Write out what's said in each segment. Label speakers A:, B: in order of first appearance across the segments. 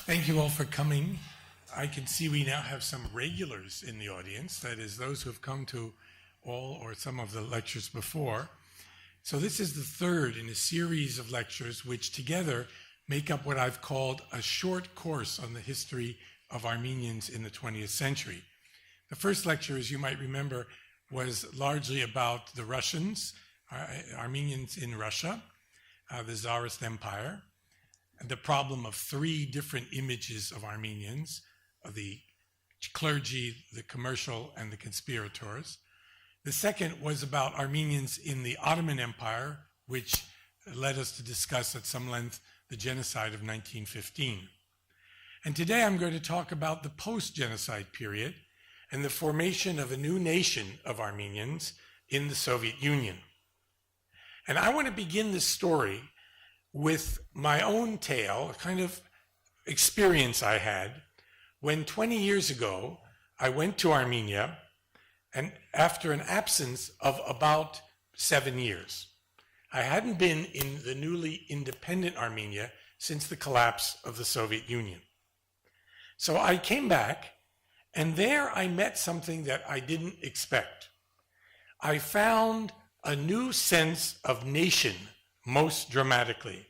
A: Thank you all for coming. I can see we now have some regulars in the audience, that is, those who have come to all or some of the lectures before. So this is the third in a series of lectures which together make up what I've called a short course on the history of Armenians in the 20th century. The first lecture, as you might remember, was largely about the Russians, Armenians in Russia, the Tsarist Empire, and the problem of three different images of Armenians, the clergy, the commercial, and the conspirators. The second was about Armenians in the Ottoman Empire, which led us to discuss at some length the genocide of 1915. And today I'm going to talk about the post-genocide period and the formation of a new nation of Armenians in the Soviet Union. And I want to begin this story with my own tale, a kind of experience I had when 20 years ago I went to Armenia, and after an absence of about 7 years. I hadn't been in the newly independent Armenia since the collapse of the Soviet Union. So I came back, and there I met something that I didn't expect. I found a new sense of nation, most dramatically.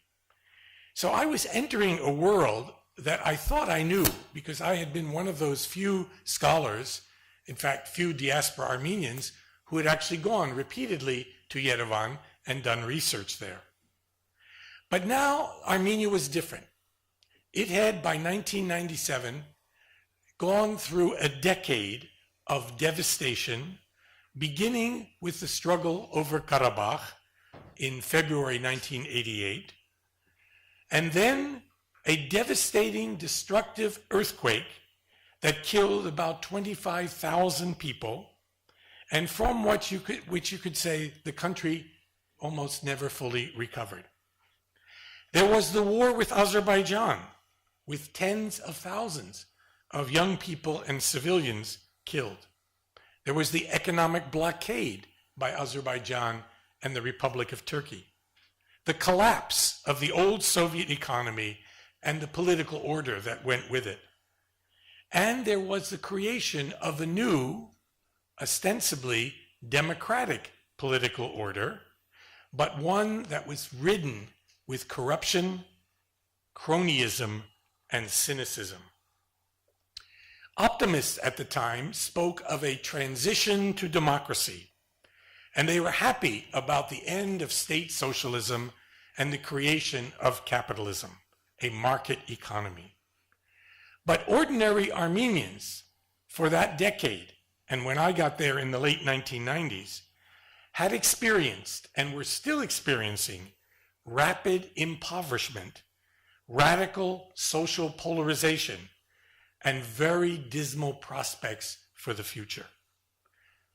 A: So I was entering a world that I thought I knew because I had been one of those few scholars, in fact, few diaspora Armenians, who had actually gone repeatedly to Yerevan and done research there. But now Armenia was different. It had, by 1997, gone through a decade of devastation, beginning with the struggle over Karabakh in February 1988, and then a devastating, destructive earthquake that killed about 25,000 people, and from which you could say the country almost never fully recovered. There was the war with Azerbaijan, with tens of thousands of young people and civilians killed. There was the economic blockade by Azerbaijan and the Republic of Turkey. The collapse of the old Soviet economy and the political order that went with it. And there was the creation of a new, ostensibly democratic political order, but one that was ridden with corruption, cronyism, and cynicism. Optimists at the time spoke of a transition to democracy, and they were happy about the end of state socialism and the creation of capitalism, a market economy. But ordinary Armenians for that decade, and when I got there in the late 1990s, had experienced and were still experiencing rapid impoverishment, radical social polarization, and very dismal prospects for the future.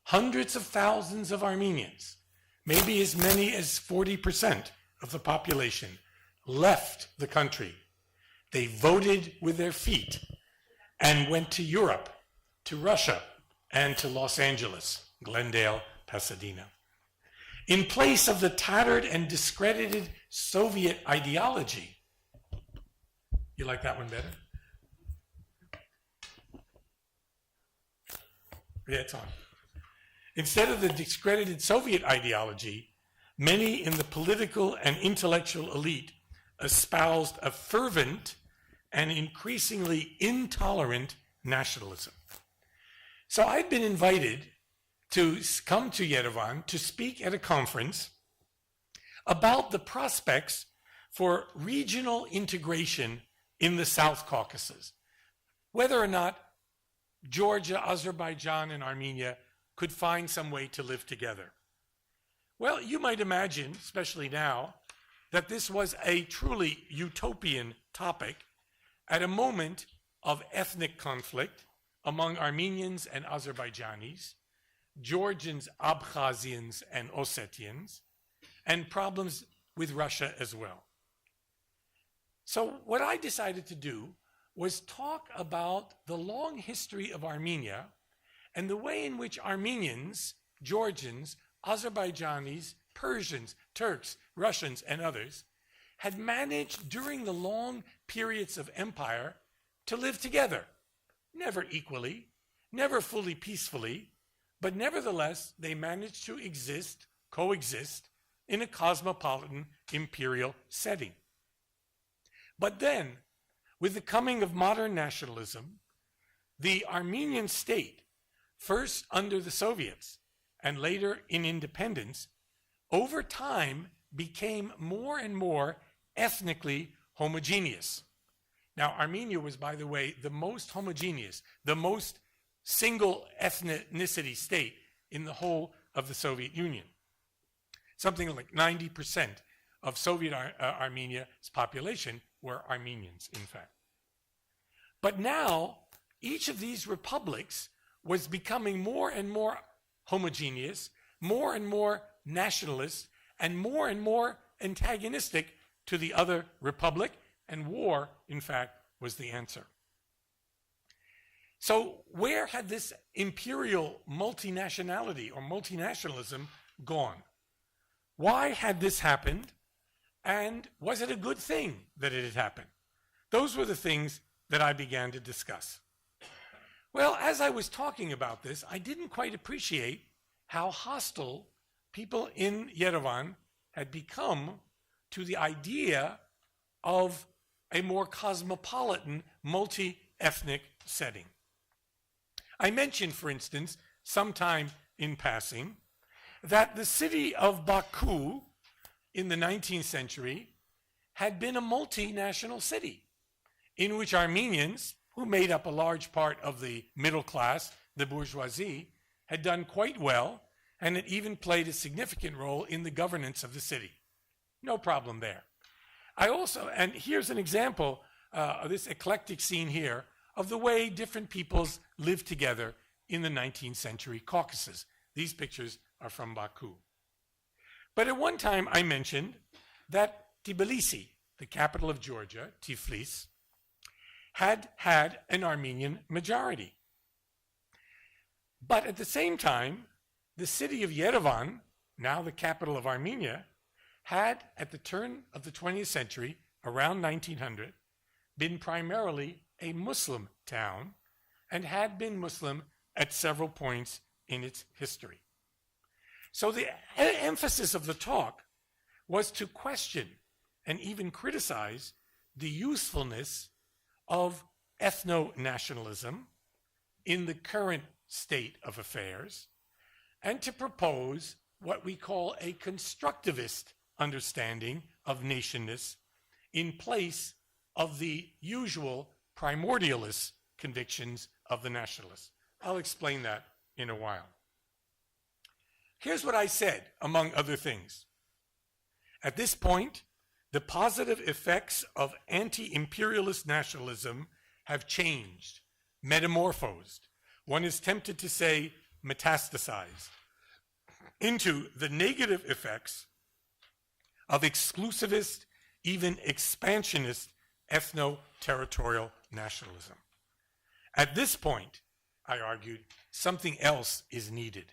A: Hundreds of thousands of Armenians, maybe as many as 40% of the population, left the country. They voted with their feet and went to Europe, to Russia, and to Los Angeles, Glendale, Pasadena. In place of the tattered and discredited Soviet ideology. You like that one better? Yeah, it's on. Instead of the discredited Soviet ideology, many in the political and intellectual elite espoused a fervent and increasingly intolerant nationalism. So I'd been invited to come to Yerevan to speak at a conference about the prospects for regional integration in the South Caucasus, whether or not Georgia, Azerbaijan, and Armenia could find some way to live together. Well, you might imagine, especially now, that this was a truly utopian topic at a moment of ethnic conflict among Armenians and Azerbaijanis, Georgians, Abkhazians, and Ossetians, and problems with Russia as well. So what I decided to do was talk about the long history of Armenia and the way in which Armenians, Georgians, Azerbaijanis, Persians, Turks, Russians, and others had managed during the long periods of empire to live together, never equally, never fully peacefully, but nevertheless they managed to coexist in a cosmopolitan imperial setting. But then, with the coming of modern nationalism, the Armenian state, first under the Soviets and later in independence, over time became more and more ethnically homogeneous. Now, Armenia was, by the way, the most homogeneous, the most single ethnicity state in the whole of the Soviet Union. Something like 90% of Soviet Armenia's population were Armenians, in fact. But now, each of these republics was becoming more and more homogeneous, more and more nationalist, and more antagonistic to the other republic, and war, in fact, was the answer. So where had this imperial multinationality or multinationalism gone? Why had this happened? And was it a good thing that it had happened? Those were the things that I began to discuss. Well, as I was talking about this, I didn't quite appreciate how hostile people in Yerevan had become to the idea of a more cosmopolitan, multi-ethnic setting. I mentioned, for instance, sometime in passing, that the city of Baku in the 19th century had been a multinational city in which Armenians, who made up a large part of the middle class, the bourgeoisie, had done quite well and had even played a significant role in the governance of the city. No problem there. And here's an example of this eclectic scene here of the way different peoples lived together in the 19th century Caucasus. These pictures are from Baku. But at one time I mentioned that Tbilisi, the capital of Georgia, Tiflis, had an Armenian majority. But at the same time, the city of Yerevan, now the capital of Armenia, had, at the turn of the 20th century, around 1900, been primarily a Muslim town and had been Muslim at several points in its history. So the emphasis of the talk was to question and even criticize the usefulness of ethno-nationalism in the current state of affairs, and to propose what we call a constructivist understanding of nationness in place of the usual primordialist convictions of the nationalists. I'll explain that in a while. Here's what I said, among other things. At this point, the positive effects of anti-imperialist nationalism have changed, metamorphosed. One is tempted to say metastasized into the negative effects of exclusivist, even expansionist ethno-territorial nationalism. At this point, I argued, something else is needed.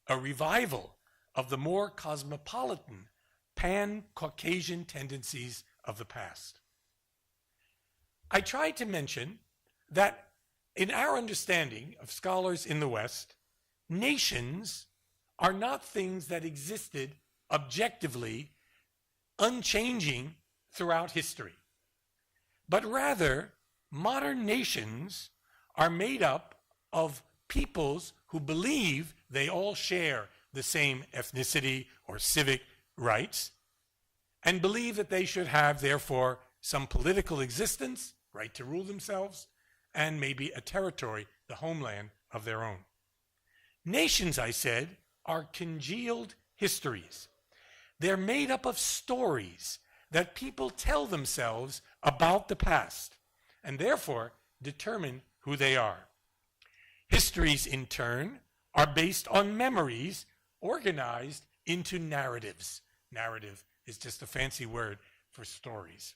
A: A revival of the more cosmopolitan, pan-Caucasian tendencies of the past. I tried to mention that in our understanding of scholars in the West, nations are not things that existed objectively, unchanging throughout history. But rather, modern nations are made up of peoples who believe they all share the same ethnicity or civic rights, and believe that they should have, therefore, some political existence, right to rule themselves, and maybe a territory, the homeland of their own. Nations, I said, are congealed histories. They're made up of stories that people tell themselves about the past, and therefore determine who they are. Histories, in turn, are based on memories organized into narratives. Narrative is just a fancy word for stories.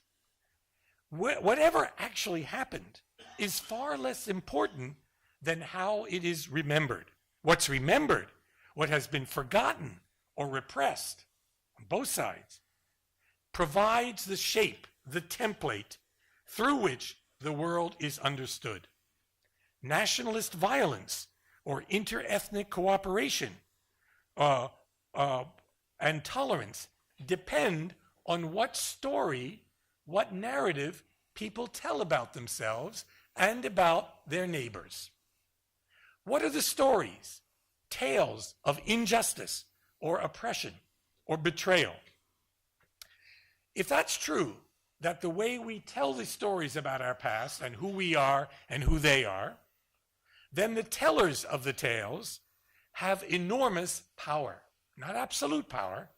A: Whatever actually happened is far less important than how it is remembered. What's remembered, what has been forgotten or repressed on both sides, provides the shape, the template through which the world is understood. Nationalist violence or inter-ethnic cooperation and tolerance depend on what story, what narrative people tell about themselves and about their neighbors. What are the stories, tales of injustice or oppression or betrayal? If that's true, that the way we tell the stories about our past and who we are and who they are, then the tellers of the tales have enormous power, not absolute power,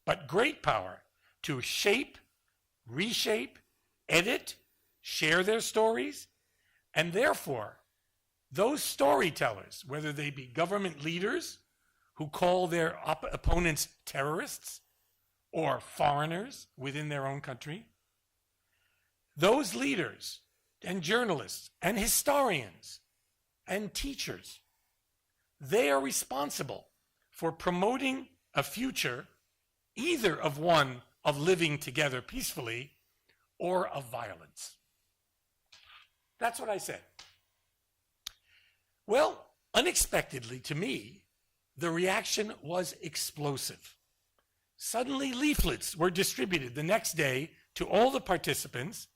A: but great power to shape, reshape, edit, share their stories, and therefore, those storytellers, whether they be government leaders who call their opponents terrorists or foreigners within their own country, those leaders and journalists and historians and teachers, they are responsible for promoting a future either of one of living together peacefully or of violence. That's what I said. Well, unexpectedly to me, the reaction was explosive. Suddenly leaflets were distributed the next day to all the participants,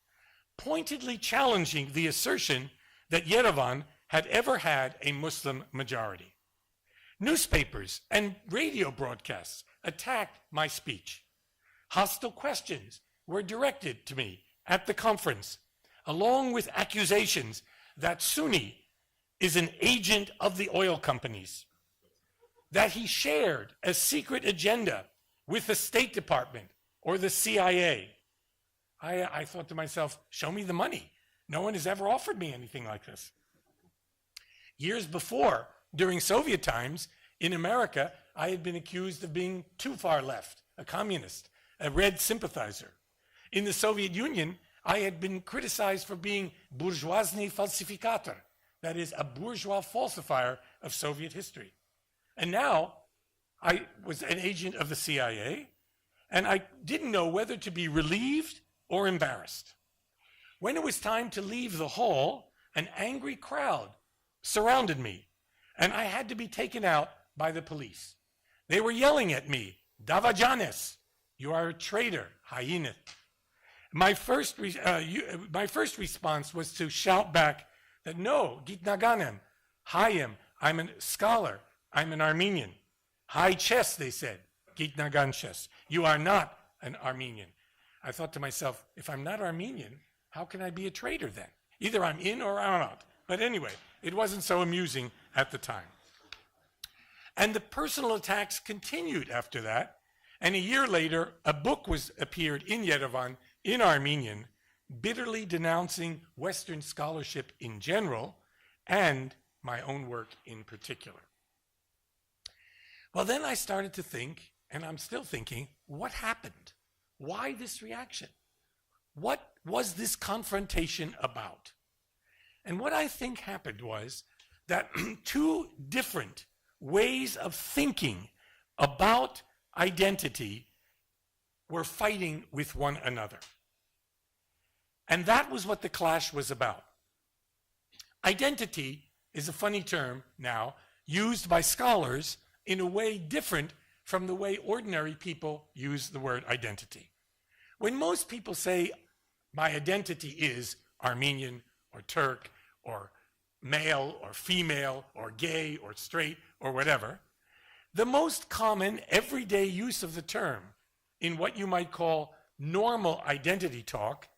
A: pointedly challenging the assertion that Yerevan had ever had a Muslim majority. Newspapers and radio broadcasts attacked my speech. Hostile questions were directed to me at the conference, along with accusations that Suny is an agent of the oil companies, that he shared a secret agenda with the State Department or the CIA. I thought to myself, show me the money. No one has ever offered me anything like this. Years before, during Soviet times, in America, I had been accused of being too far left, a communist, a red sympathizer. In the Soviet Union, I had been criticized for being bourgeoisie falsificator, that is, a bourgeois falsifier of Soviet history. And now, I was an agent of the CIA, and I didn't know whether to be relieved or embarrassed. When it was time to leave the hall, an angry crowd surrounded me, and I had to be taken out by the police. They were yelling at me, Davajanes, you are a traitor, hyena. My first response was to shout back that no, Gitnaganem, Hayem, I'm a scholar, I'm an Armenian. High chest, they said, Gitnagan chest. You are not an Armenian. I thought to myself, if I'm not Armenian, how can I be a traitor then? Either I'm in or I'm out. But anyway, it wasn't so amusing at the time. And the personal attacks continued after that. And a year later, a book appeared in Yerevan in Armenian, bitterly denouncing Western scholarship in general and my own work in particular. Well, then I started to think, and I'm still thinking, what happened? Why this reaction? What was this confrontation about? And what I think happened was that two different ways of thinking about identity were fighting with one another. And that was what the clash was about. Identity is a funny term now, used by scholars in a way different from the way ordinary people use the word identity. When most people say, my identity is Armenian or Turk or male or female or gay or straight or whatever, the most common everyday use of the term in what you might call normal identity talk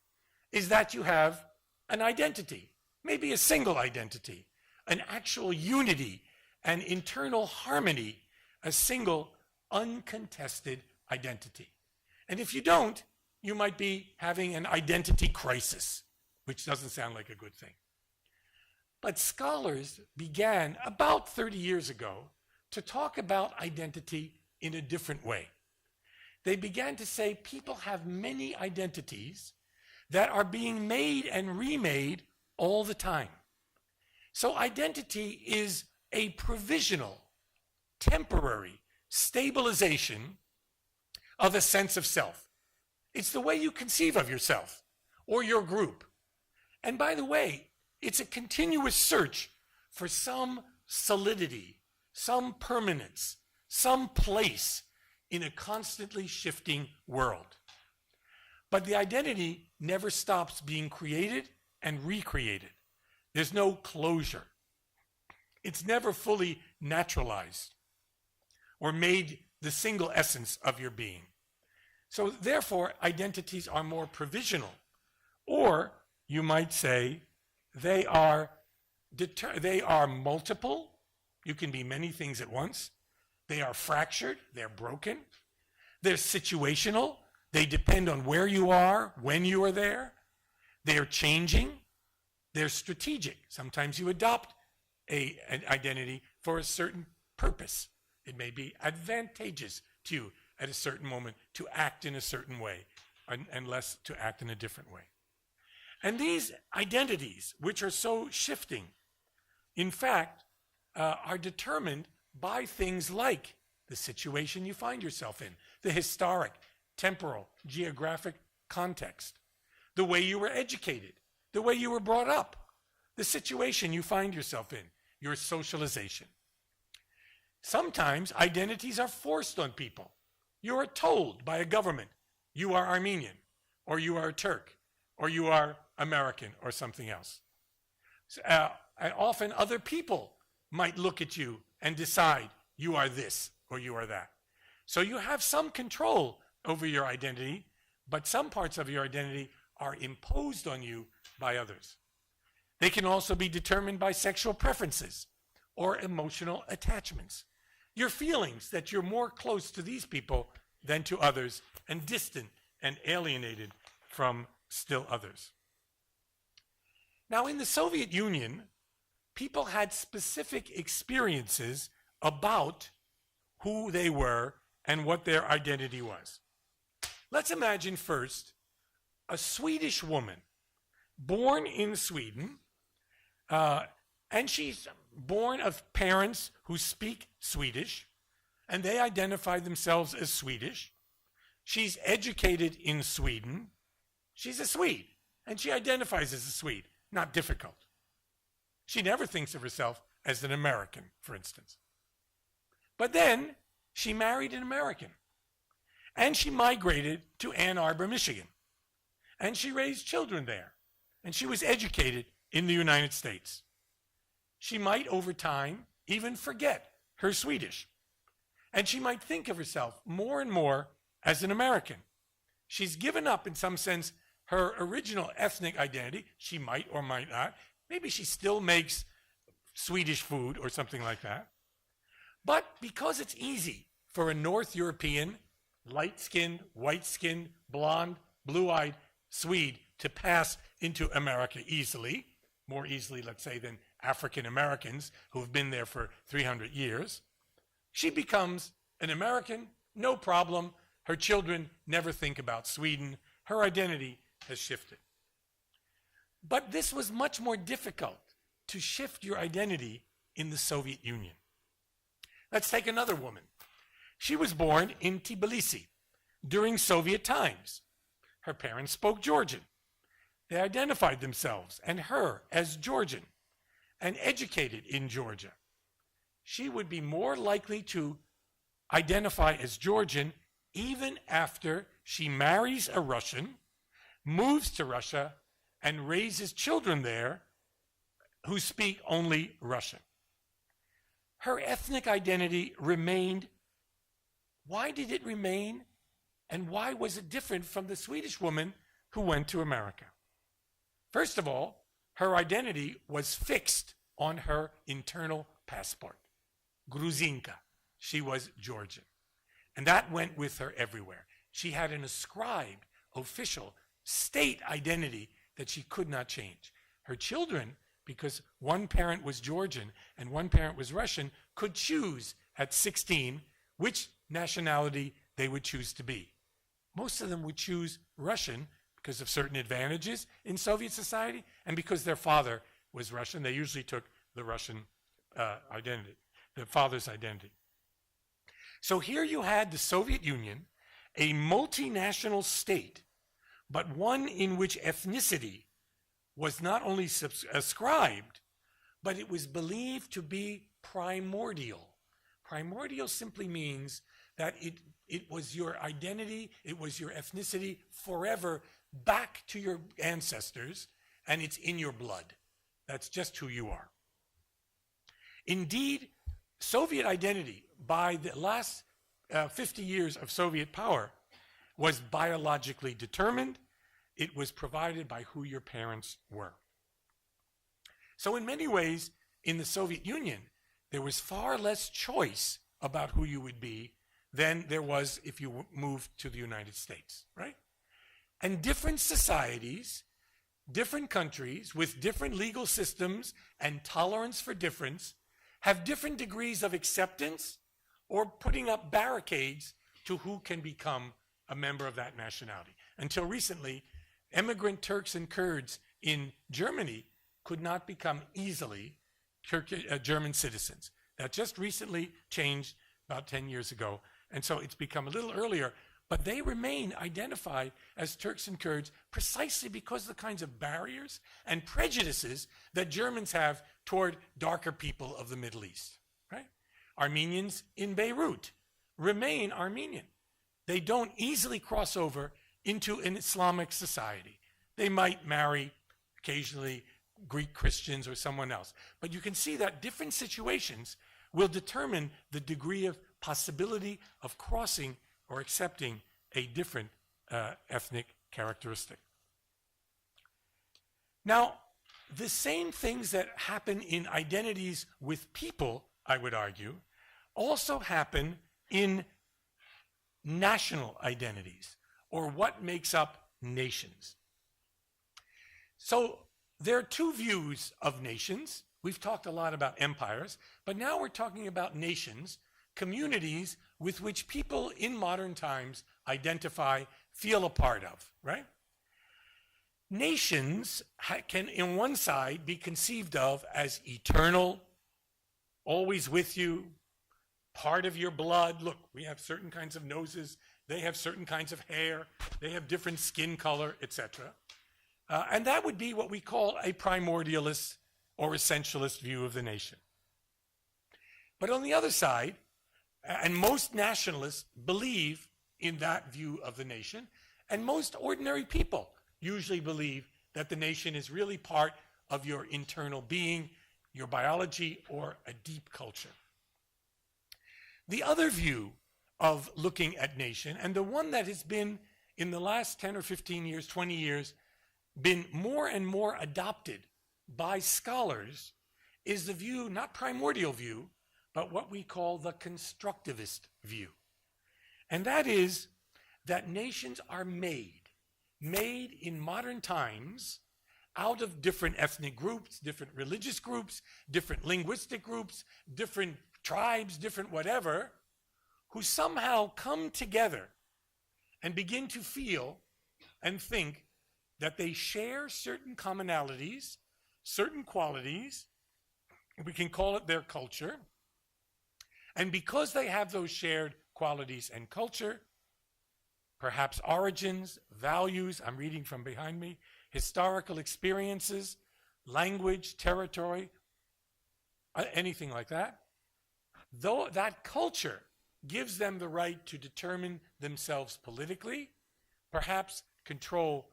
A: is that you have an identity, maybe a single identity, an actual unity, an internal harmony, a single uncontested identity. And if you don't, you might be having an identity crisis, which doesn't sound like a good thing. But scholars began about 30 years ago to talk about identity in a different way. They began to say people have many identities that are being made and remade all the time. So identity is a provisional, temporary stabilization of a sense of self. It's the way you conceive of yourself or your group. And by the way, it's a continuous search for some solidity, some permanence, some place in a constantly shifting world. But the identity never stops being created and recreated. There's no closure. It's never fully naturalized or made the single essence of your being. So therefore, identities are more provisional, or you might say they are multiple. You can be many things at once. They are fractured. They're broken. They're situational. They depend on where you are, when you are there. They're changing. They're strategic. Sometimes you adopt an identity for a certain purpose. It may be advantageous to you at a certain moment to act in a certain way and less to act in a different way. And these identities, which are so shifting, in fact, are determined by things like the situation you find yourself in, the historic, temporal, geographic context, the way you were educated, the way you were brought up, the situation you find yourself in, your socialization. Sometimes identities are forced on people. You are told by a government, you are Armenian, or you are a Turk, or you are American, or something else. And often other people might look at you and decide you are this or you are that. So you have some control over your identity, but some parts of your identity are imposed on you by others. They can also be determined by sexual preferences or emotional attachments. Your feelings that you're more close to these people than to others, and distant and alienated from still others. Now, in the Soviet Union, people had specific experiences about who they were and what their identity was. Let's imagine first a Swedish woman born in Sweden, and she's born of parents who speak Swedish, and they identify themselves as Swedish. She's educated in Sweden. She's a Swede, and she identifies as a Swede. Not difficult. She never thinks of herself as an American, for instance. But then she married an American, and she migrated to Ann Arbor, Michigan, and she raised children there, and she was educated in the United States. She might, over time, even forget her Swedish, and she might think of herself more and more as an American. She's given up, in some sense, her original ethnic identity. She might or might not. Maybe she still makes Swedish food or something like that. But because it's easy for a North European, light-skinned, white-skinned, blonde, blue-eyed Swede to pass into America easily, more easily, let's say, than African Americans who have been there for 300 years, she becomes an American, no problem. Her children never think about Sweden. Her identity has shifted. But this was much more difficult to shift your identity in the Soviet Union. Let's take another woman. She was born in Tbilisi during Soviet times. Her parents spoke Georgian. They identified themselves and her as Georgian and educated in Georgia. She would be more likely to identify as Georgian even after she marries a Russian, moves to Russia, and raises children there who speak only Russian. Her ethnic identity remained. Why did it remain? And why was it different from the Swedish woman who went to America? First of all, her identity was fixed on her internal passport. Gruzinka. She was Georgian. And that went with her everywhere. She had an ascribed, official, state identity that she could not change. Her children, because one parent was Georgian and one parent was Russian, could choose at 16 which nationality they would choose to be. Most of them would choose Russian because of certain advantages in Soviet society, and because their father was Russian, they usually took the Russian identity, the father's identity. So here you had the Soviet Union, a multinational state, but one in which ethnicity was not only ascribed, but it was believed to be primordial. Primordial simply means that it was your identity, it was your ethnicity forever back to your ancestors, and it's in your blood. That's just who you are. Indeed, Soviet identity, by the last 50 years of Soviet power, was biologically determined. It was provided by who your parents were. So in many ways, in the Soviet Union, there was far less choice about who you would be than there was if you moved to the United States, right? And different societies, different countries with different legal systems and tolerance for difference have different degrees of acceptance or putting up barricades to who can become a member of that nationality. Until recently, immigrant Turks and Kurds in Germany could not become easily German citizens. That just recently changed about 10 years ago. And so it's become a little earlier, but they remain identified as Turks and Kurds precisely because of the kinds of barriers and prejudices that Germans have toward darker people of the Middle East, right? Armenians in Beirut remain Armenian. They don't easily cross over into an Islamic society. They might marry occasionally Greek Christians or someone else. But you can see that different situations will determine the degree of possibility of crossing or accepting a different ethnic characteristic. Now, the same things that happen in identities with people, I would argue, also happen in national identities, or what makes up nations. So there are two views of nations. We've talked a lot about empires, but now we're talking about nations, communities with which people in modern times identify, feel a part of, right? Nations can, in one side, be conceived of as eternal, always with you, part of your blood. Look, we have certain kinds of noses, they have certain kinds of hair, they have different skin color, etc. And that would be what we call a primordialist or essentialist view of the nation. But on the other side, and most nationalists believe in that view of the nation, and most ordinary people usually believe that the nation is really part of your internal being, your biology, or a deep culture. The other view of looking at nation, and the one that has been in the last 10 or 15 years, 20 years, been more and more adopted by scholars, is the view, not primordial view, but what we call the constructivist view. And that is that nations are made in modern times out of different ethnic groups, different religious groups, different linguistic groups, different tribes, different whatever, who somehow come together and begin to feel and think that they share certain commonalities, certain qualities, we can call it their culture, and because they have those shared qualities and culture, perhaps origins, values, I'm reading from behind me, historical experiences, language, territory, anything like that, though that culture gives them the right to determine themselves politically, perhaps control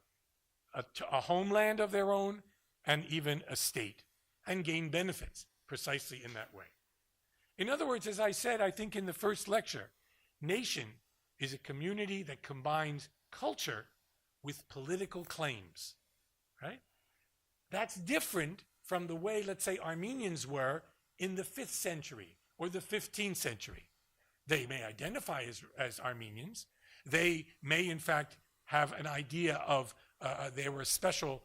A: a homeland of their own, and even a state, and gain benefits precisely in that way. In other words, as I said, I think in the first lecture, nation is a community that combines culture with political claims, right? That's different from the way, let's say, Armenians were in the 5th century or the 15th century. They may identify as Armenians. They may, in fact, have an idea of they were a special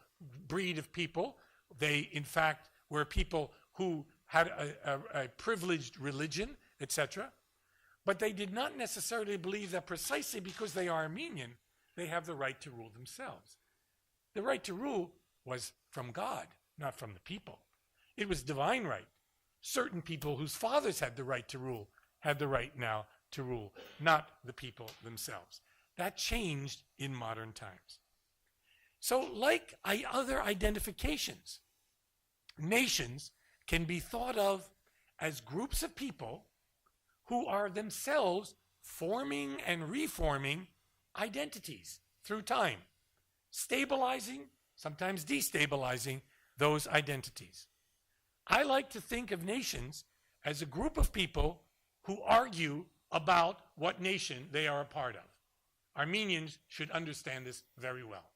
A: breed of people. They, in fact, were people who had a privileged religion, etc. But they did not necessarily believe that precisely because they are Armenian, they have the right to rule themselves. The right to rule was from God, not from the people. It was divine right. Certain people whose fathers had the right to rule had the right now to rule, not the people themselves. That changed in modern times. So like other identifications, nations can be thought of as groups of people who are themselves forming and reforming identities through time, stabilizing, sometimes destabilizing those identities. I like to think of nations as a group of people who argue about what nation they are a part of. Armenians should understand this very well.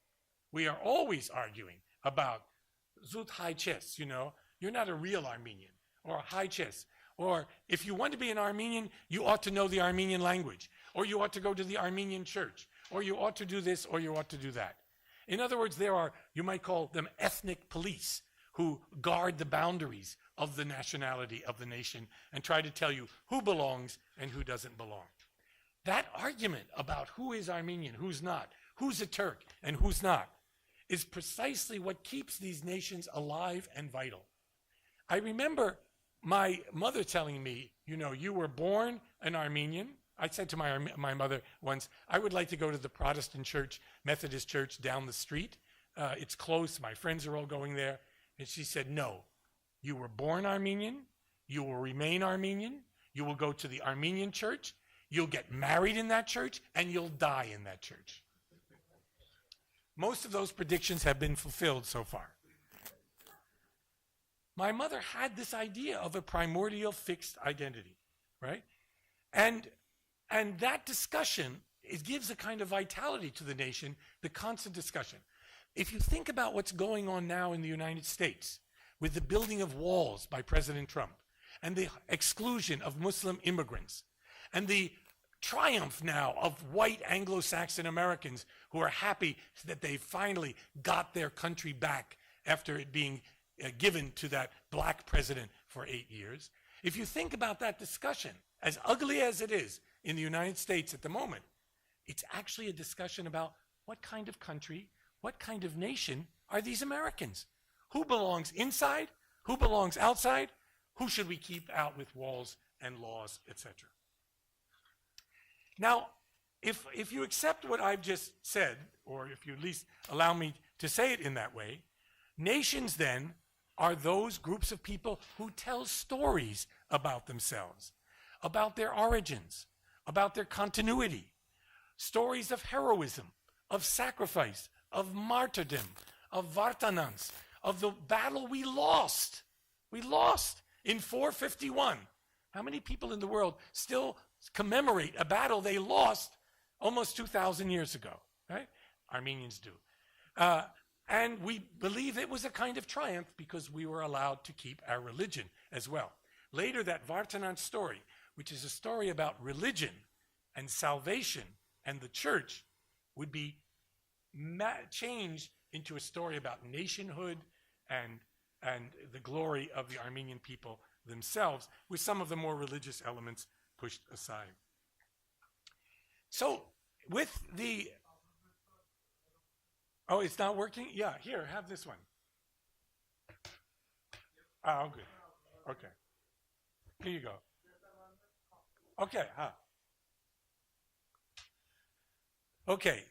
A: We are always arguing about Zut High Chess, you know, you're not a real Armenian, or High Chess. Or if you want to be an Armenian, you ought to know the Armenian language, or you ought to go to the Armenian church, or you ought to do this, or you ought to do that. In other words, there are, you might call them ethnic police who guard the boundaries of the nationality of the nation and try to tell you who belongs and who doesn't belong. That argument about who is Armenian, who's not, who's a Turk and who's not, is precisely what keeps these nations alive and vital. I remember my mother telling me, you know, you were born an Armenian. I said to my mother once, I would like to go to the Protestant church, Methodist church down the street. It's close. My friends are all going there. And she said, no, you were born Armenian. You will remain Armenian. You will go to the Armenian church. You'll get married in that church, and you'll die in that church. Most of those predictions have been fulfilled so far. My mother had this idea of a primordial fixed identity, right? And that discussion, it gives a kind of vitality to the nation, the constant discussion. If you think about what's going on now in the United States with the building of walls by President Trump and the exclusion of Muslim immigrants and the triumph now of white Anglo-Saxon Americans who are happy that they finally got their country back after it being given to that black president for 8 years. If you think about that discussion, as ugly as it is in the United States at the moment, it's actually a discussion about what kind of country, what kind of nation are these Americans? Who belongs inside? Who belongs outside? Who should we keep out with walls and laws, etc.? Now, if you accept what I've just said, or if you at least allow me to say it in that way, nations then are those groups of people who tell stories about themselves, about their origins, about their continuity, stories of heroism, of sacrifice, of martyrdom, of vartanants, of the battle we lost. We lost in 451. How many people in the world still commemorate a battle they lost almost 2,000 years ago, right? Armenians do. And we believe it was a kind of triumph because we were allowed to keep our religion as well. Later, that Vartanant story, which is a story about religion and salvation and the church, would be changed into a story about nationhood and the glory of the Armenian people themselves, with some of the more religious elements pushed aside. So with the... Oh, it's not working? Yeah, here, have this one. Oh, good. Okay. Here you go. Okay, Okay,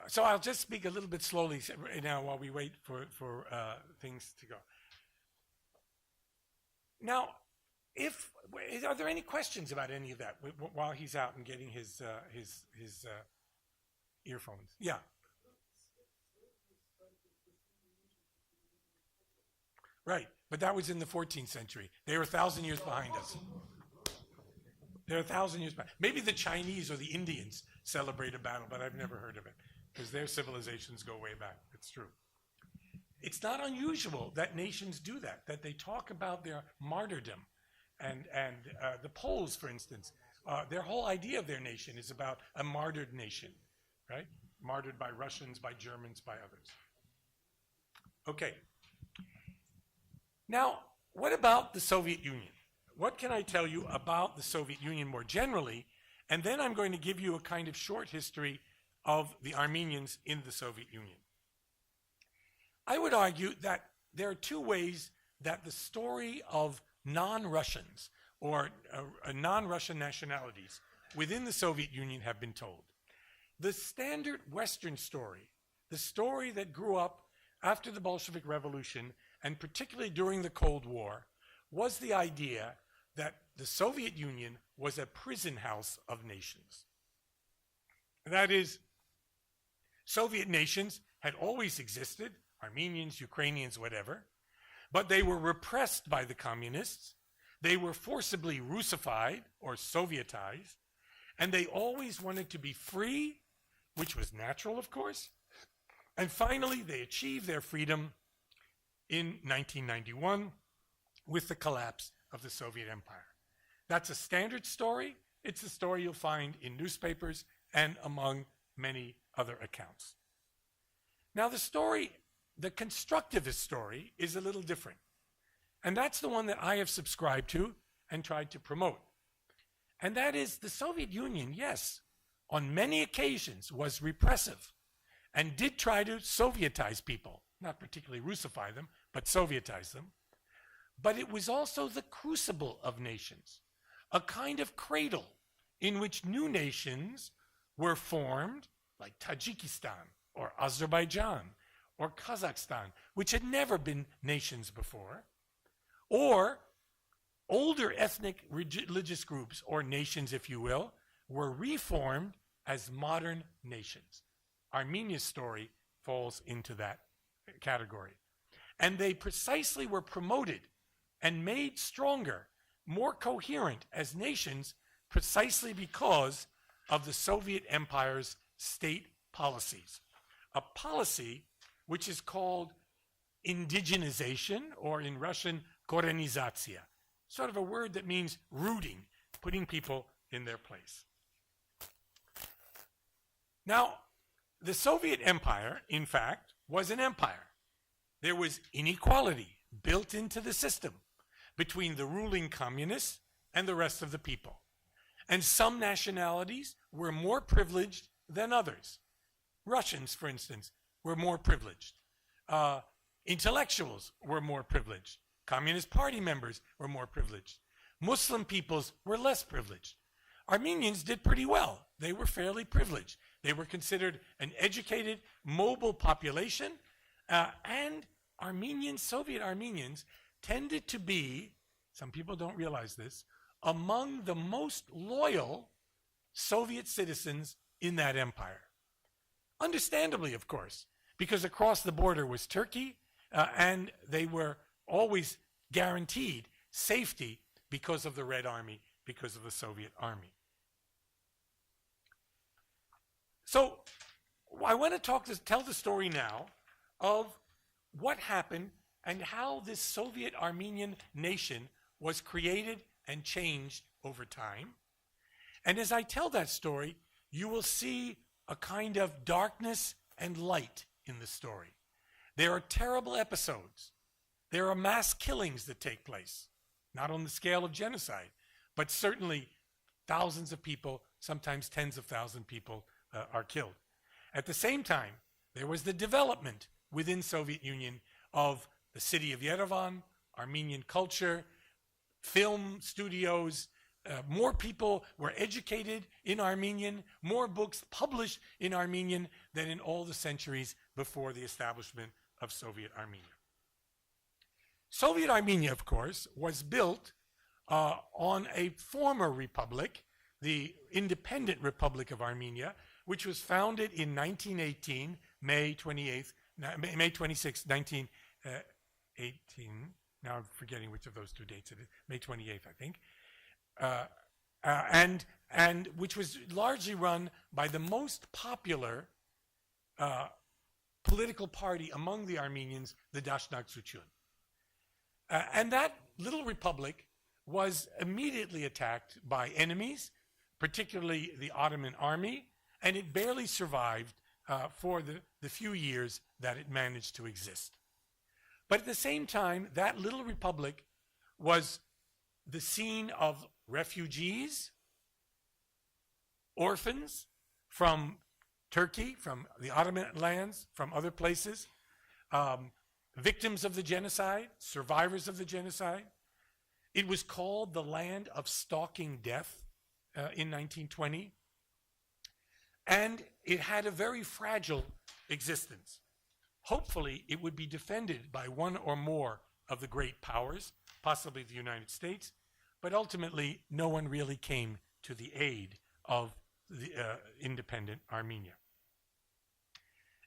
A: so I'll just speak a little bit slowly now while we wait for things to go. Now, are there any questions about any of that while he's out and getting his earphones? Yeah. Right, but that was in the 14th century. They were 1,000 years behind us. They're 1,000 years behind. Maybe the Chinese or the Indians celebrate a battle, but I've never heard of it because their civilizations go way back. It's true. It's not unusual that nations do that, that they talk about their martyrdom. And the Poles, for instance, their whole idea of their nation is about a martyred nation, right? Martyred by Russians, by Germans, by others. Okay. Now, what about the Soviet Union? What can I tell you about the Soviet Union more generally? And then I'm going to give you a kind of short history of the Armenians in the Soviet Union. I would argue that there are two ways that the story of non-Russians or non-Russian nationalities within the Soviet Union have been told. The standard Western story the story that grew up after the Bolshevik Revolution, and particularly during the Cold War, was the idea that the Soviet Union was a prison house of nations. That is, Soviet nations had always existed, Armenians, Ukrainians, whatever, but they were repressed by the communists, they were forcibly Russified or Sovietized, and they always wanted to be free, which was natural, of course, and finally they achieved their freedom in 1991 with the collapse of the Soviet Empire. That's a standard story. It's a story you'll find in newspapers and among many other accounts. Now the story, the constructivist story, is a little different. And that's the one that I have subscribed to and tried to promote. And that is the Soviet Union, yes, on many occasions was repressive and did try to Sovietize people, not particularly Russify them, but Sovietize them. But it was also the crucible of nations, a kind of cradle in which new nations were formed, like Tajikistan or Azerbaijan or Kazakhstan, which had never been nations before, or older ethnic religious groups, or nations, if you will, were reformed as modern nations. Armenia's story falls into that category. And they precisely were promoted and made stronger, more coherent as nations precisely because of the Soviet Empire's state policies. A policy which is called indigenization, or in Russian, korenizatsiya, sort of a word that means rooting, putting people in their place. Now, the Soviet Empire, in fact, was an empire. There was inequality built into the system between the ruling communists and the rest of the people. And some nationalities were more privileged than others. Russians, for instance, were more privileged. Intellectuals were more privileged. Communist Party members were more privileged. Muslim peoples were less privileged. Armenians did pretty well. They were fairly privileged. They were considered an educated, mobile population, and Armenians, Soviet Armenians, tended to be, some people don't realize this, among the most loyal Soviet citizens in that empire. Understandably, of course, because across the border was Turkey, and they were always guaranteed safety because of the Red Army, because of the Soviet Army. So I want to tell the story now of what happened and how this Soviet Armenian nation was created and changed over time. And as I tell that story, you will see a kind of darkness and light in the story. There are terrible episodes. There are mass killings that take place, not on the scale of genocide, but certainly thousands of people, sometimes tens of thousands of people are killed. At the same time, there was the development within Soviet Union of the city of Yerevan, Armenian culture, film studios. More people were educated in Armenian, more books published in Armenian than in all the centuries before the establishment of Soviet Armenia. Soviet Armenia, of course, was built on a former republic, the Independent Republic of Armenia, which was founded in 1918, May 26, 1918. Now I'm forgetting which of those two dates it is. May 28th, I think. And which was largely run by the most popular political party among the Armenians, the Dashnaq Suchun. And that little republic was immediately attacked by enemies, particularly the Ottoman army, and it barely survived for the few years that it managed to exist. But at the same time, that little republic was the scene of refugees, orphans from Turkey, from the Ottoman lands, from other places, victims of the genocide, survivors of the genocide. It was called the land of stalking death in 1920. and it had a very fragile existence. Hopefully, it would be defended by one or more of the great powers, possibly the United States, but ultimately, no one really came to the aid of the independent Armenia.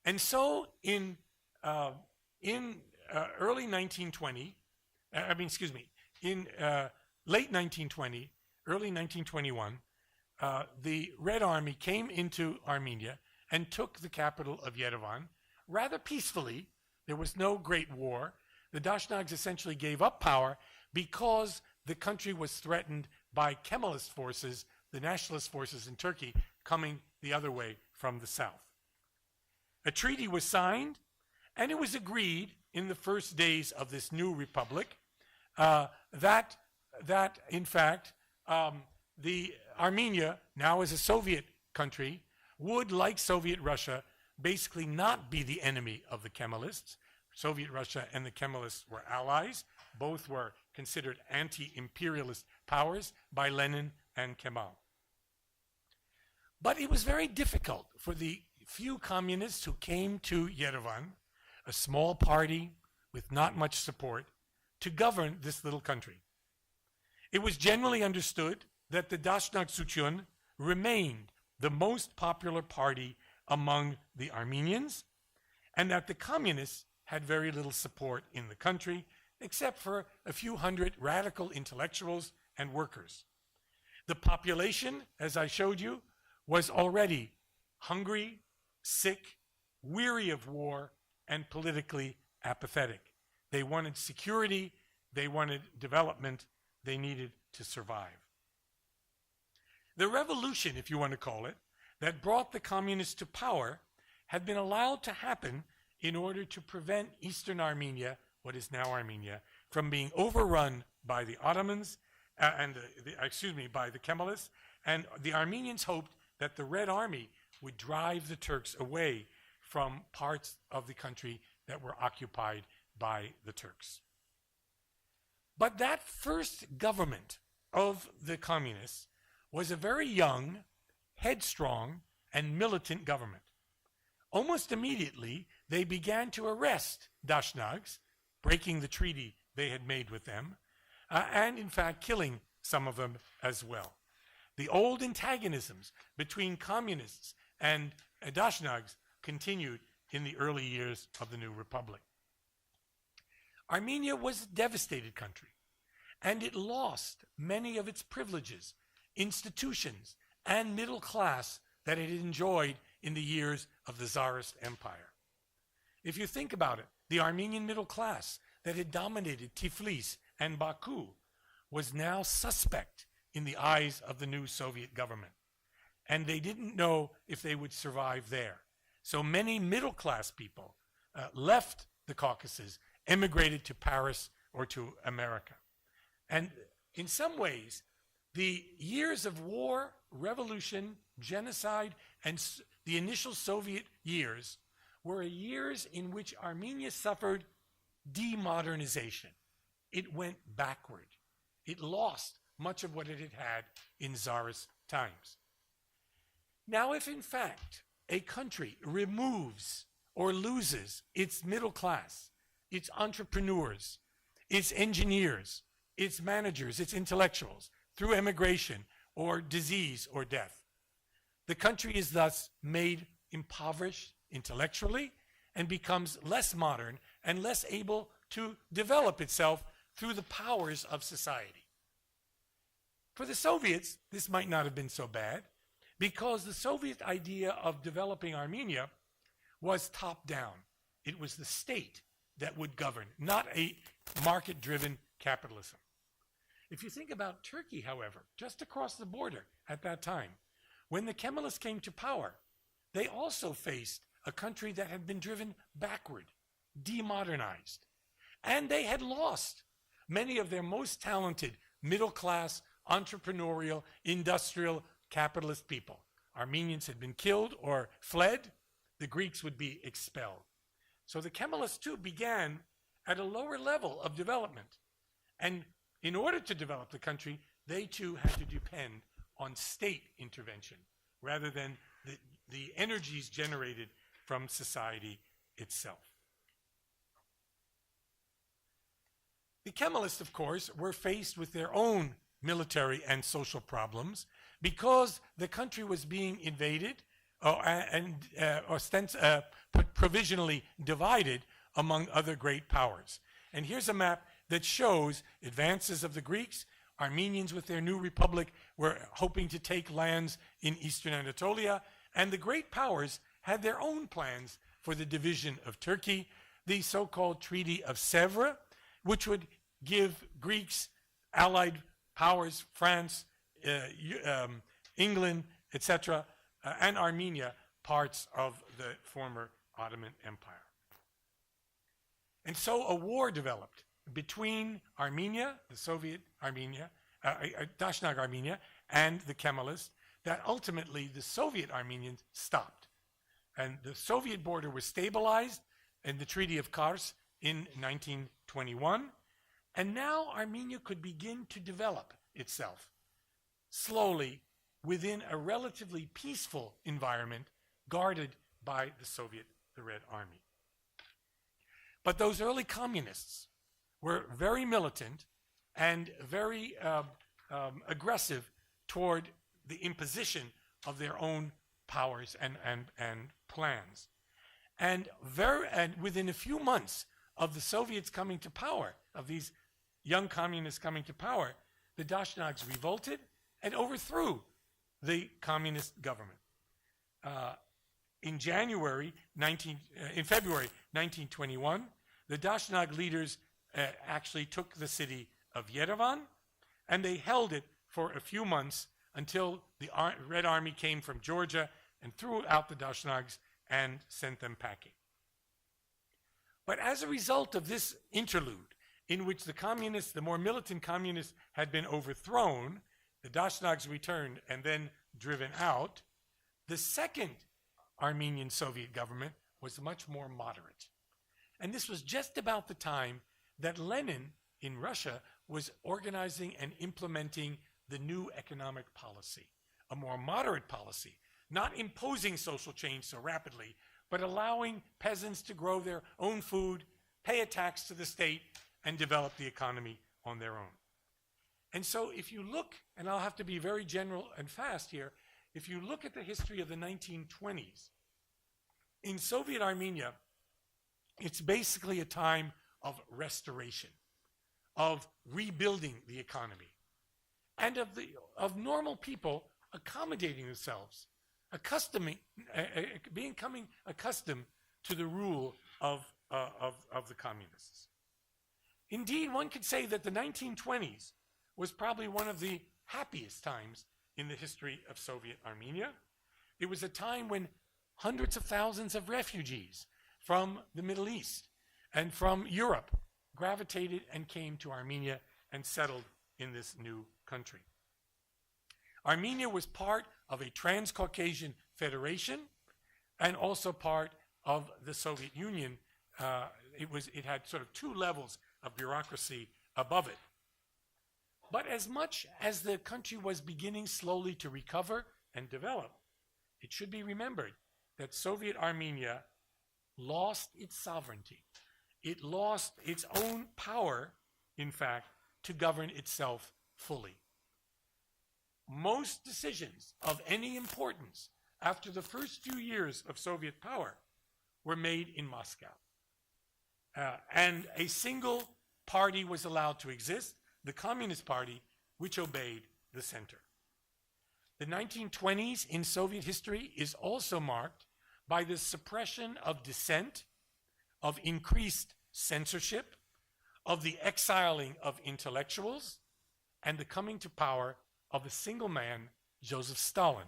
A: And so, in early 1920, in late 1920, early 1921, the Red Army came into Armenia and took the capital of Yerevan rather peacefully. There was no great war. The Dashnags essentially gave up power because the country was threatened by Kemalist forces, the nationalist forces in Turkey, coming the other way from the south. A treaty was signed, and it was agreed in the first days of this new republic that in fact, the Armenia, now as a Soviet country, would, like Soviet Russia, basically not be the enemy of the Kemalists. Soviet Russia and the Kemalists were allies. Both were considered anti-imperialist powers by Lenin and Kemal. But it was very difficult for the few communists who came to Yerevan, a small party with not much support, to govern this little country. It was generally understood that the Dashnag Suchun remained the most popular party among the Armenians, and that the communists had very little support in the country, except for a few hundred radical intellectuals and workers. The population, as I showed you, was already hungry, sick, weary of war, and politically apathetic. They wanted security, they wanted development, they needed to survive. The revolution, if you want to call it, that brought the communists to power had been allowed to happen in order to prevent Eastern Armenia, what is now Armenia, from being overrun by the Ottomans, by the Kemalists, and the Armenians hoped that the Red Army would drive the Turks away from parts of the country that were occupied by the Turks. But that first government of the communists was a very young, headstrong, and militant government. Almost immediately, they began to arrest Dashnags, breaking the treaty they had made with them, and in fact killing some of them as well. The old antagonisms between communists and Dashnags continued in the early years of the new republic. Armenia was a devastated country, and it lost many of its privileges, institutions, and middle class that it had enjoyed in the years of the Tsarist Empire. If you think about it, the Armenian middle class that had dominated Tiflis and Baku was now suspect in the eyes of the new Soviet government, and they didn't know if they would survive there. So many middle class people left the Caucasus, emigrated to Paris or to America. And in some ways, the years of war, revolution, genocide, and the initial Soviet years were years in which Armenia suffered demodernization. It went backward. It lost much of what it had had in Tsarist times. Now, if in fact a country removes or loses its middle class, its entrepreneurs, its engineers, its managers, its intellectuals, through emigration or disease or death, the country is thus made impoverished intellectually and becomes less modern and less able to develop itself through the powers of society. For the Soviets, this might not have been so bad, because the Soviet idea of developing Armenia was top-down. It was the state that would govern, not a market-driven capitalism. If you think about Turkey, however, just across the border at that time, when the Kemalists came to power, they also faced a country that had been driven backward, demodernized, and they had lost many of their most talented middle-class, entrepreneurial, industrial, capitalist people. Armenians had been killed or fled. The Greeks would be expelled. So the Kemalists, too, began at a lower level of development. And in order to develop the country, they, too, had to depend on state intervention rather than the energies generated from society itself. The Kemalists, of course, were faced with their own military and social problems because the country was being invaded and provisionally divided among other great powers. And here's a map that shows advances of the Greeks. Armenians with their new republic were hoping to take lands in eastern Anatolia, and the great powers had their own plans for the division of Turkey, the so-called Treaty of Sèvres, which would give Greeks, allied powers, France, England, etc., and Armenia, parts of the former Ottoman Empire. And so a war developed between Armenia, the Soviet Armenia, Dashnag Armenia, and the Kemalists, that ultimately the Soviet Armenians stopped. And the Soviet border was stabilized in the Treaty of Kars in 1921, and now Armenia could begin to develop itself slowly within a relatively peaceful environment guarded by the Red Army. But those early communists were very militant and very aggressive toward the imposition of their own powers and plans. And within a few months of the Soviets coming to power, of these young communists coming to power, the Dashnags revolted and overthrew the communist government. In February 1921, the Dashnag leaders actually took the city of Yerevan, and they held it for a few months until the Red Army came from Georgia and threw out the Dashnags and sent them packing. But as a result of this interlude, in which the communists, the more militant communists, had been overthrown, the Dashnags returned and then driven out, the second Armenian Soviet government was much more moderate. And this was just about the time that Lenin in Russia was organizing and implementing the new economic policy, a more moderate policy, not imposing social change so rapidly, but allowing peasants to grow their own food, pay a tax to the state, and develop the economy on their own. And so if you look, and I'll have to be very general and fast here, if you look at the history of the 1920s, in Soviet Armenia, it's basically a time of restoration, of rebuilding the economy, and of normal people accommodating themselves, becoming accustomed to the rule of the communists. Indeed, one could say that the 1920s was probably one of the happiest times in the history of Soviet Armenia. It was a time when hundreds of thousands of refugees from the Middle East and from Europe gravitated and came to Armenia and settled in this new country. Armenia was part of a Transcaucasian federation and also part of the Soviet Union. It had sort of two levels of bureaucracy above it. But as much as the country was beginning slowly to recover and develop, it should be remembered that Soviet Armenia lost its sovereignty. It lost its own power, in fact, to govern itself fully. Most decisions of any importance after the first few years of Soviet power were made in Moscow. And a single party was allowed to exist, the Communist Party, which obeyed the center. The 1920s in Soviet history is also marked by the suppression of dissent, of increased censorship, of the exiling of intellectuals, and the coming to power of a single man, Joseph Stalin,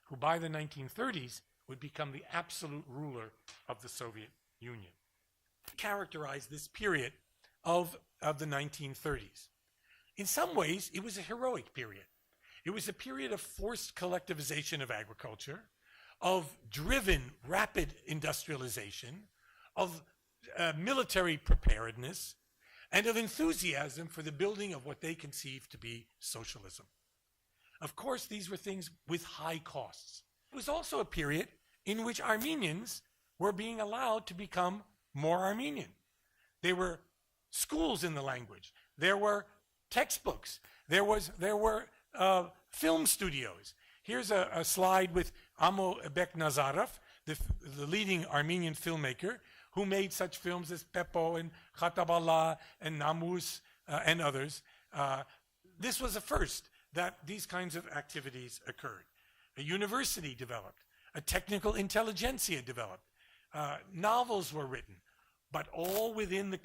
A: who by the 1930s would become the absolute ruler of the Soviet Union. Characterized this period of the 1930s. In some ways, it was a heroic period. It was a period of forced collectivization of agriculture, of driven rapid industrialization, of military preparedness, and of enthusiasm for the building of what they conceived to be socialism. Of course, these were things with high costs. It was also a period in which Armenians were being allowed to become more Armenian. There were schools in the language. There were textbooks. There were film studios. Here's a slide with Amo Beknazarov, the leading Armenian filmmaker, who made such films as Pepo and Khatabala and Namus and others. This was a first that these kinds of activities occurred. A university developed. A technical intelligentsia developed. Novels were written, but all within the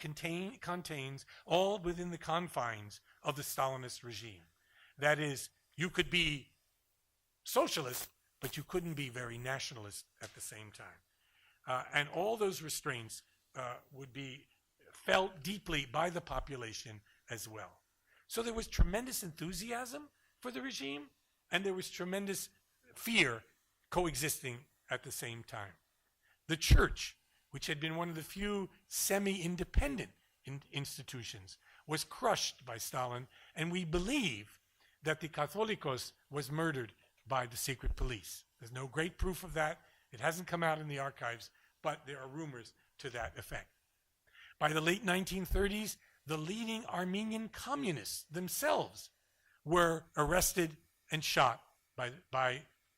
A: all within the confines of the Stalinist regime. That is, you could be socialist, but you couldn't be very nationalist at the same time. And all those restraints would be felt deeply by the population as well. So there was tremendous enthusiasm for the regime, and there was tremendous fear coexisting at the same time. The church, which had been one of the few semi-independent institutions, was crushed by Stalin, and we believe that the Catholicos was murdered by the secret police. There's no great proof of that. It hasn't come out in the archives, but there are rumors to that effect. By the late 1930s, the leading Armenian communists themselves were arrested and shot by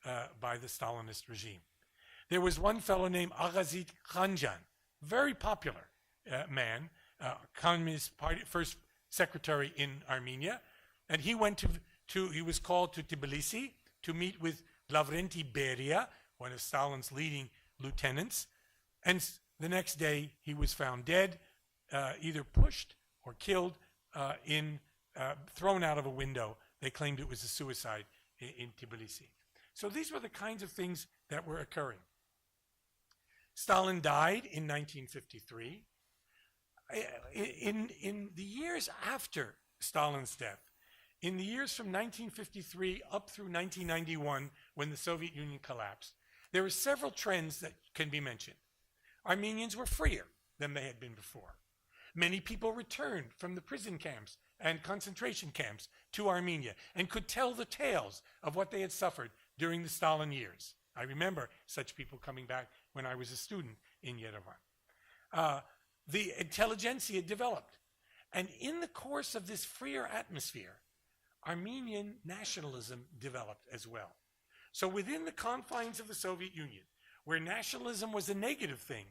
A: the Stalinist regime. There was one fellow named Agazit Khanjan, very popular man, Communist Party first secretary in Armenia, and he went he was called to Tbilisi to meet with Lavrenti Beria, one of Stalin's leading lieutenants, and the next day he was found dead, either pushed or killed, thrown out of a window. They claimed it was a suicide in Tbilisi. So these were the kinds of things that were occurring. Stalin died in 1953. In the years after Stalin's death, in the years from 1953 up through 1991, when the Soviet Union collapsed, there were several trends that can be mentioned. Armenians were freer than they had been before. Many people returned from the prison camps and concentration camps to Armenia and could tell the tales of what they had suffered during the Stalin years. I remember such people coming back when I was a student in Yerevan. The intelligentsia developed. And in the course of this freer atmosphere, Armenian nationalism developed as well. So within the confines of the Soviet Union, where nationalism was a negative thing,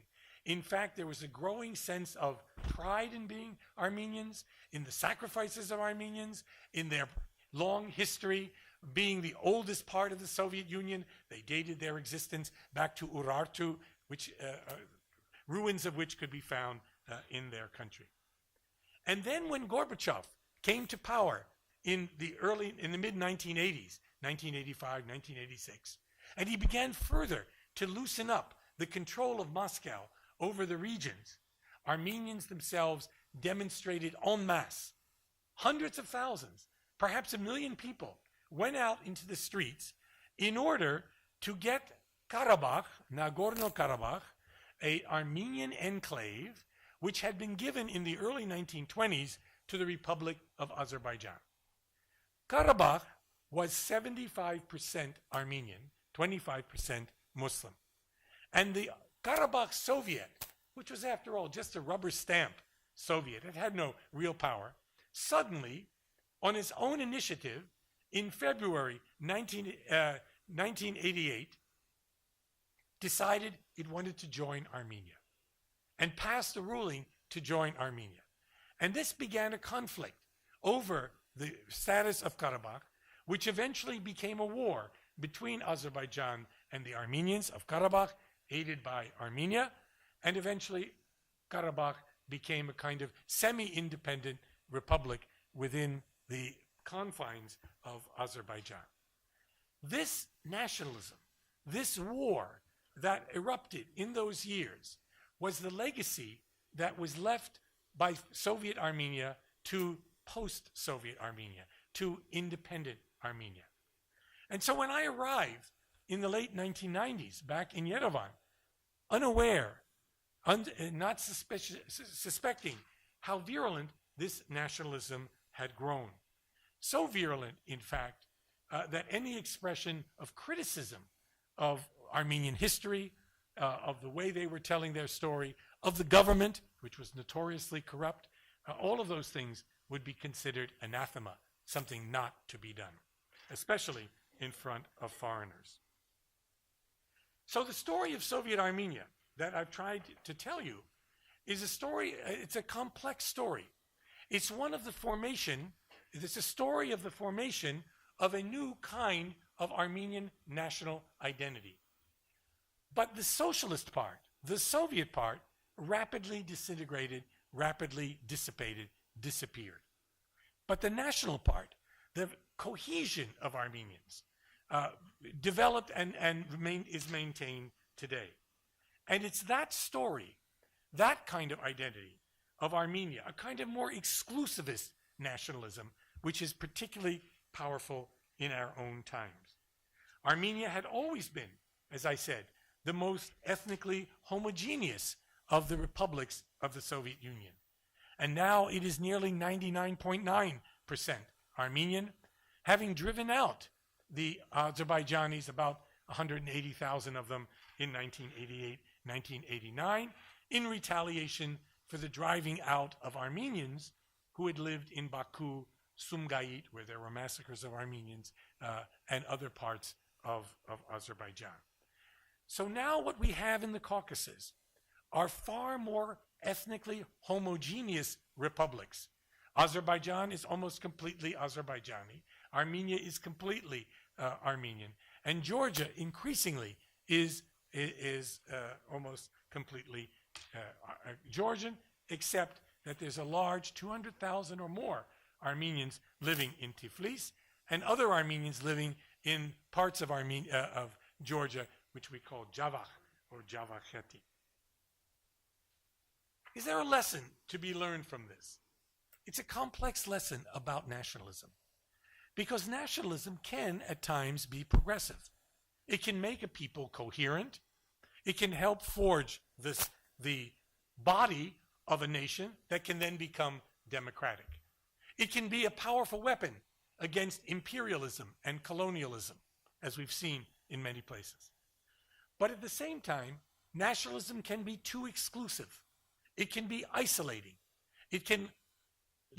A: in fact, there was a growing sense of pride in being Armenians, in the sacrifices of Armenians, in their long history, being the oldest part of the Soviet Union. They dated their existence back to Urartu, which ruins of which could be found in their country. And then when Gorbachev came to power in the mid-1980s, 1985, 1986, and he began further to loosen up the control of Moscow over the regions, Armenians themselves demonstrated en masse. Hundreds of thousands, perhaps 1 million people, went out into the streets in order to get Karabakh, Nagorno-Karabakh, an Armenian enclave, which had been given in the early 1920s to the Republic of Azerbaijan. Karabakh was 75% Armenian, 25% Muslim. And the Karabakh Soviet, which was after all just a rubber stamp Soviet, it had no real power, suddenly, on its own initiative, in February 1988, decided it wanted to join Armenia and passed a ruling to join Armenia. And this began a conflict over the status of Karabakh, which eventually became a war between Azerbaijan and the Armenians of Karabakh, aided by Armenia, and eventually Karabakh became a kind of semi-independent republic within the confines of Azerbaijan. This nationalism, this war that erupted in those years, was the legacy that was left by Soviet Armenia to post-Soviet Armenia, to independent Armenia. And so when I arrived in the late 1990s back in Yerevan, unaware, not suspecting how virulent this nationalism had grown. So virulent, in fact, that any expression of criticism of Armenian history, of the way they were telling their story, of the government, which was notoriously corrupt. All of those things would be considered anathema, something not to be done, especially in front of foreigners. So the story of Soviet Armenia that I've tried to tell you is a story, it's a complex story. It's one of the formation, it's a story of the formation of a new kind of Armenian national identity. But the socialist part, the Soviet part, rapidly disintegrated, rapidly dissipated, disappeared. But the national part, the cohesion of Armenians, developed and is maintained today. And it's that story, that kind of identity of Armenia, a kind of more exclusivist nationalism, which is particularly powerful in our own times. Armenia had always been, as I said, the most ethnically homogeneous of the republics of the Soviet Union. And now it is nearly 99.9% Armenian, having driven out the Azerbaijanis, about 180,000 of them in 1988, 1989, in retaliation for the driving out of Armenians who had lived in Baku, Sumgait, where there were massacres of Armenians, and other parts of Azerbaijan. So now what we have in the Caucasus are far more ethnically homogeneous republics. Azerbaijan is almost completely Azerbaijani. Armenia is completely Armenian. And Georgia increasingly is almost completely Georgian, except that there's a large 200,000 or more Armenians living in Tiflis and other Armenians living in parts of Georgia, which we call Javakh or Javakheti. Is there a lesson to be learned from this? It's a complex lesson about nationalism, because nationalism can at times be progressive. It can make a people coherent. It can help forge the body of a nation that can then become democratic. It can be a powerful weapon against imperialism and colonialism, as we've seen in many places. But at the same time, nationalism can be too exclusive. It can be isolating. It can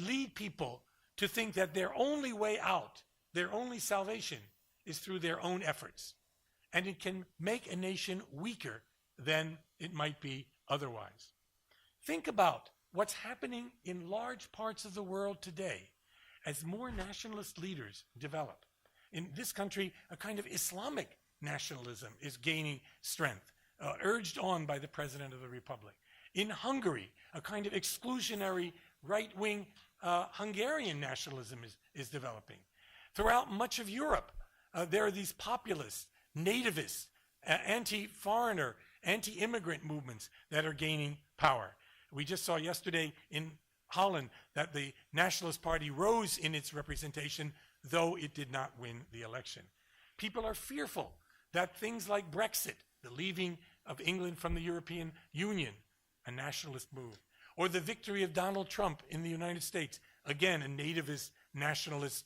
A: lead people to think that their only way out, their only salvation, is through their own efforts. And it can make a nation weaker than it might be otherwise. Think about what's happening in large parts of the world today as more nationalist leaders develop. In this country, a kind of Islamic nationalism is gaining strength, urged on by the President of the Republic. In Hungary, a kind of exclusionary right-wing Hungarian nationalism is developing. Throughout much of Europe, there are these populist, nativist, anti-foreigner, anti-immigrant movements that are gaining power. We just saw yesterday in Holland that the Nationalist Party rose in its representation, though it did not win the election. People are fearful that things like Brexit, the leaving of England from the European Union, a nationalist move, or the victory of Donald Trump in the United States, again, a nativist, nationalist,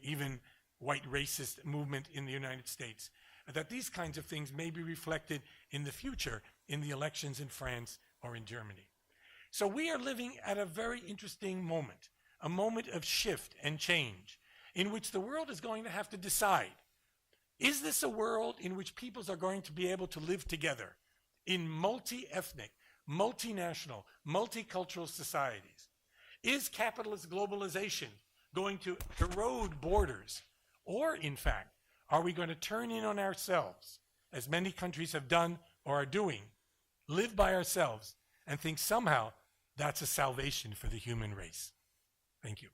A: even white racist movement in the United States, that these kinds of things may be reflected in the future in the elections in France or in Germany. So we are living at a very interesting moment, a moment of shift and change, in which the world is going to have to decide, is this a world in which peoples are going to be able to live together in multi-ethnic, multinational, multicultural societies? Is capitalist globalization going to erode borders? Or, in fact, are we going to turn in on ourselves, as many countries have done or are doing, live by ourselves, and think somehow that's a salvation for the human race? Thank you.